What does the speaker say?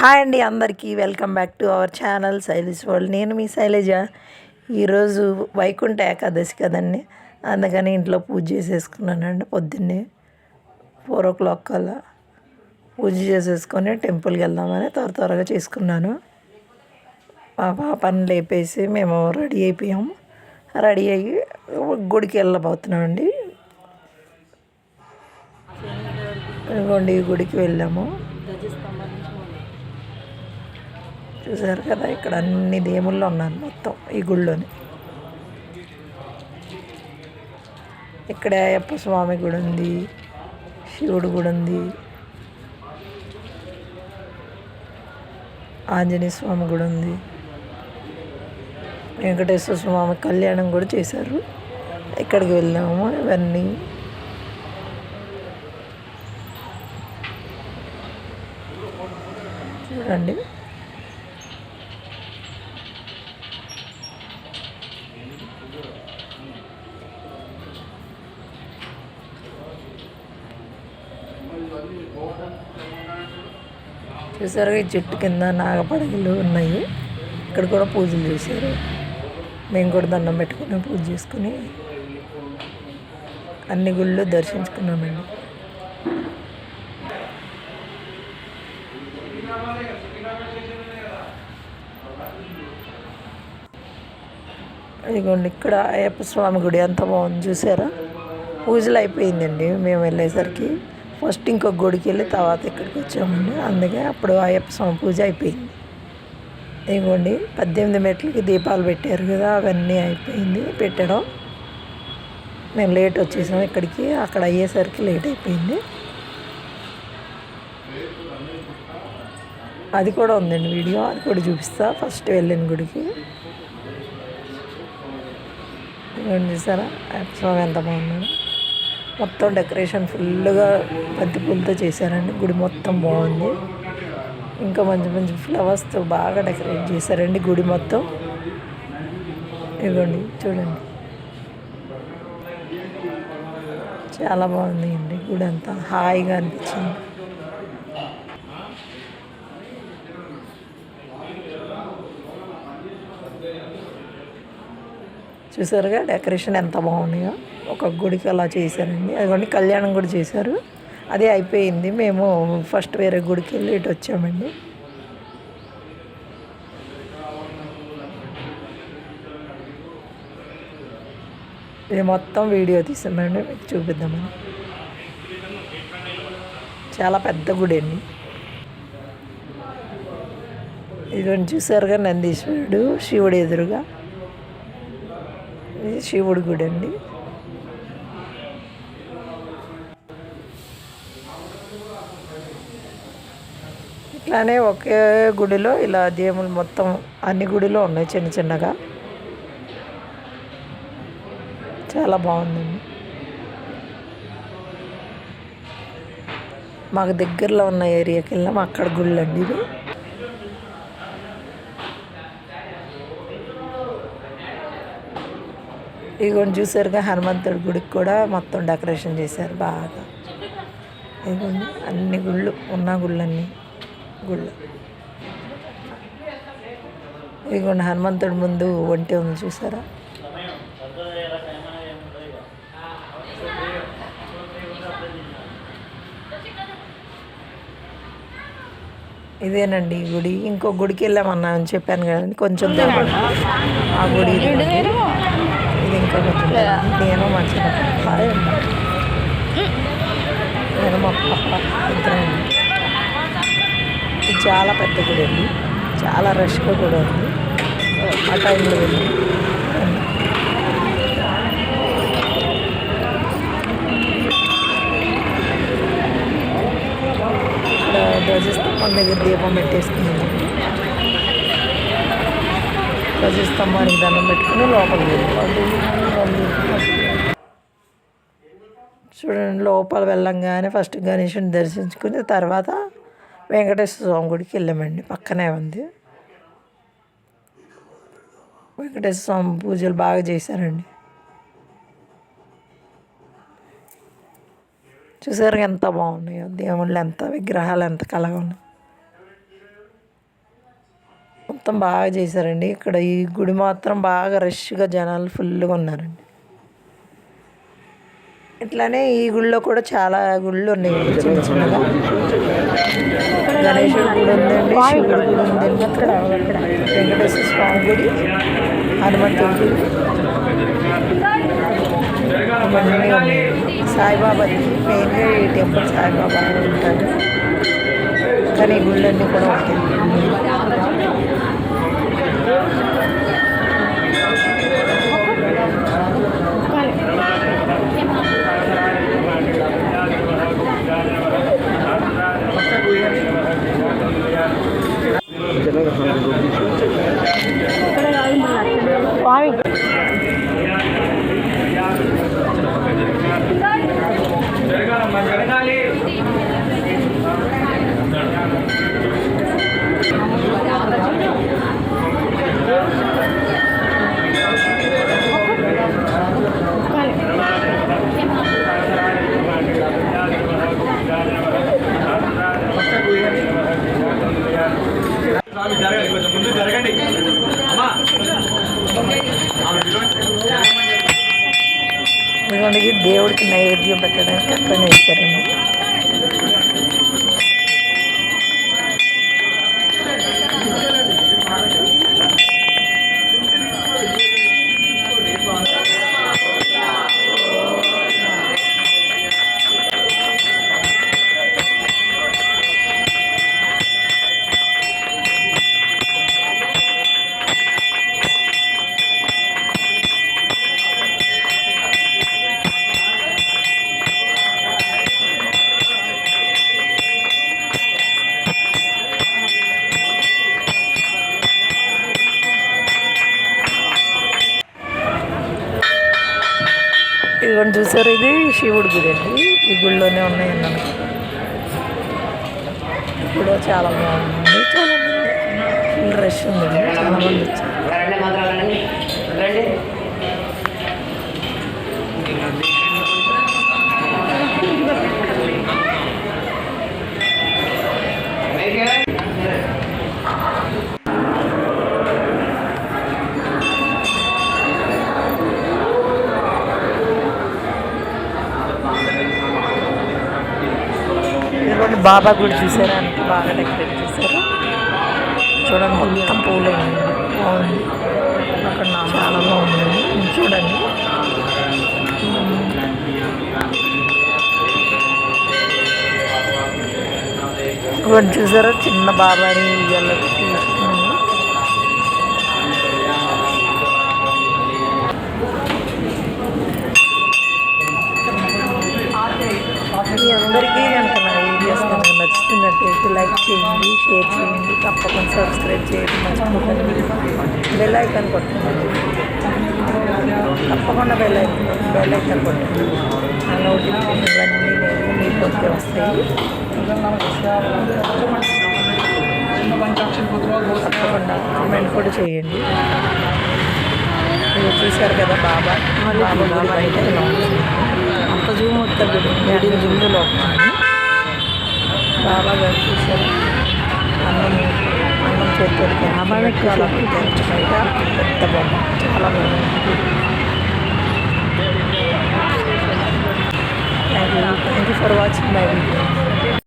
Hi అండి అందరికీ welcome back to our channel Shailesh world. నేను మీ శైలజ. ఈరోజు వైకుంఠ ఏకాదశి కదండి, అందుకని ఇంట్లో పూజ చేసేసుకున్నానండి. పొద్దున్నే 4 o'clock కల్లా పూజ చేసేసుకొని టెంపుల్కి వెళ్దామని త్వరగా చేసుకున్నాను. మా పాపని లేపేసి మేము రెడీ అయిపోయాము. రెడీ అయ్యి గుడికి వెళ్ళబోతున్నామండి. ఇదిగోండి గుడికి వెళ్ళాము. చూసారు కదా, ఇక్కడ అన్ని దేవుళ్ళు ఉన్నారు మొత్తం ఈ గుళ్ళోని. ఇక్కడ అయ్యప్ప స్వామి గుడి ఉంది, శివుడు గుడి ఉంది, ఆంజనేయ స్వామి గుడి ఉంది, వెంకటేశ్వర స్వామి కళ్యాణం కూడా చేశారు. ఇక్కడికి వెళ్ళాము. ఇవన్నీ చూడండి. చూసారు, ఈ చెట్టు కింద నాగపడగలు ఉన్నాయి. ఇక్కడ కూడా పూజలు చేశారు. మేము కూడా దండం పెట్టుకుని పూజ చేసుకుని అన్ని గుళ్ళు దర్శించుకున్నామండి. ఇదిగోండి, ఇక్కడ అయ్యప్ప స్వామి గుడి ఎంత బాగుంది చూసారా. పూజలు అయిపోయిందండి మేము వెళ్ళేసరికి. ఫస్ట్ ఇంకొక గుడికి వెళ్ళి తర్వాత ఇక్కడికి వచ్చామండి. అందుకే అప్పుడు అయ్యప్ప స్వామి పూజ అయిపోయింది. ఇదిగోండి 18 మెట్లకి దీపాలు పెట్టారు కదా, అవన్నీ అయిపోయింది పెట్టడం. మేము లేట్ వచ్చేసాము ఇక్కడికి. అక్కడ అయ్యేసరికి లేట్ అయిపోయింది. అది కూడా ఉందండి వీడియో, అది కూడా చూపిస్తా. ఫస్ట్ వెళ్ళిన గుడికి చూసారా అయ్యప్ప స్వామి ఎంత బాగున్నాడు. మొత్తం డెకరేషన్ ఫుల్గా బంతి పూలతో చేశారండి. గుడి మొత్తం బాగుంది. ఇంకా మంచి మంచి ఫ్లవర్స్తో బాగా డెకరేట్ చేశారండి గుడి మొత్తం. ఇదిగోండి చూడండి, చాలా బాగుంది అండి. గుడి అంతా హాయిగా అనిపించింది. చూసారుగా డెకరేషన్ ఎంత బాగున్నాయో. ఒక గుడికి అలా చేశారండి. అదిగోండి కళ్యాణం కూడా చేశారు. అదే అయిపోయింది. మేము ఫస్ట్ వేరే గుడికి వెళ్ళి ఇటు వచ్చామండి. ఇది మొత్తం వీడియో తీసామండి, మీకు చూపిద్దామని. చాలా పెద్ద గుడి అండి. ఇదిగోండి చూసారుగా నందీశ్వరుడు, శివుడు ఎదురుగా. ఇది శివుడి గుడి అండి. ఇట్లానే ఒకే గుడిలో ఇలా దేవుళ్ళు మొత్తం అన్ని గుడిలో ఉన్నాయి చిన్న చిన్నగా. చాలా బాగుందండి. మాకు దగ్గరలో ఉన్న ఏరియాకి వెళ్ళాము, అక్కడ గుళ్ళు అండి ఇది. ఇదిగోండి చూసారుగా హనుమంతుడి గుడికి కూడా మొత్తం డెకరేషన్ చేశారు బాగా. ఇదిగోండి అన్ని గుళ్ళు ఉన్న గుళ్ళన్నీ గుళ్ళు. ఇదిగోండి హనుమంతుడి ముందు ఒంటె ఉంది చూసారా. ఇదేనండి ఈ గుడి. ఇంకో గుడికి వెళ్ళామన్నా అని చెప్పాను కదండి, కొంచెం దూరం ఆ గుడి. ఇది ఇంకా కొంచెం నేను మా చిన్న నేను మా పాప ఇద్దరం. ఇది చాలా పెద్ద గుడి అండి, చాలా రష్గా కూడా ఉంది. ఆ టైంలో వెళ్ళి ఇక్కడ ధ్వజస్తంభం దగ్గర దీపం పెట్టేసుకున్నామండి. ధ్వజస్తంభానికి దండం పెట్టుకుని లోపలికి వెళ్ళి చూడండి. లోపల వెళ్ళంగానే ఫస్ట్ గణేశుని దర్శించుకుని తర్వాత వెంకటేశ్వర స్వామి గుడికి వెళ్ళామండి. పక్కనే ఉంది. వెంకటేశ్వర స్వామి పూజలు బాగా చేశారండి. చూసారు ఎంత బాగున్నాయో దేవుళ్ళు, ఎంత విగ్రహాలు ఎంత కళగా ఉన్నాయి. మొత్తం బాగా చేశారండి. ఇక్కడ ఈ గుడి మాత్రం బాగా రష్గా జనాలు ఫుల్గా ఉన్నారండి. ఇట్లానే ఈ గుడిలో కూడా చాలా గుళ్ళు ఉన్నాయండి చిన్న చిన్నగా. గణేశుడి గుడి ఉందండి, శివుడి గుడి ఉందండి, ఇక్కడ వెంకటేశ్వర స్వామి గుడి, హనుమంతుడి గుడి ఇవన్నీ ఉన్నాయి. సాయిబాబాది మెయిన్గా ఈ టెంపుల్ సాయిబాబా ఉంటారు, కానీ ఈ గుళ్ళన్నీ కూడా ఉంటాయి. ఇదిగోండి దేవుడికి నైవేద్యం పెట్టడానికి అక్కడ వేశారండి. ఇదిగోండి చూసారు, ఇది శివుడి గుడి అండి. ఈ గుడిలోనే ఉన్నాయండి మనకి. ఇప్పుడు చాలా బాగుంది, చాలా ఫుల్ రష్ ఉందండి, చాలా మంది వచ్చారు. బాబా గుడి చూసారా, అంత బాగా డెకరేట్ చేశారు. చూడండి మొత్తం పూలే బాగుంది. అక్కడ చాలా బాగుందండి, చూడండి. ఇక్కడ చూసారా చిన్న బాబాని ఇయ్యాలి. మీ అందరికీ కనుక నా వీడియోస్ కనుక నచ్చుతున్నట్టయితే లైక్ చేయండి, షేర్ చేయండి, తప్పకుండా సబ్స్క్రైబ్ చేయండి, మర్చిపోకండి. బెల్ ఐకాన్ కొట్టండి, తప్పకుండా బెల్ ఐకాన్ కొట్టండి. ఆ నోటిఫికేషన్ ఇవన్నీ నేను మీకు వస్తాయి. తప్పకుండా కామెంట్ కూడా చేయండి. మీరు చూశారు కదా బాబా బయట ఇలా ఉంటుంది. అంత జూమ్ వస్తుంది గుడి జూమ్ లోపల బాబా గారు చూశారు. అన్నం చేతులకి అమ్మాయికి అలా బయట పెద్ద బొమ్మ చాలా బాగుంది. Thank you for watching my video.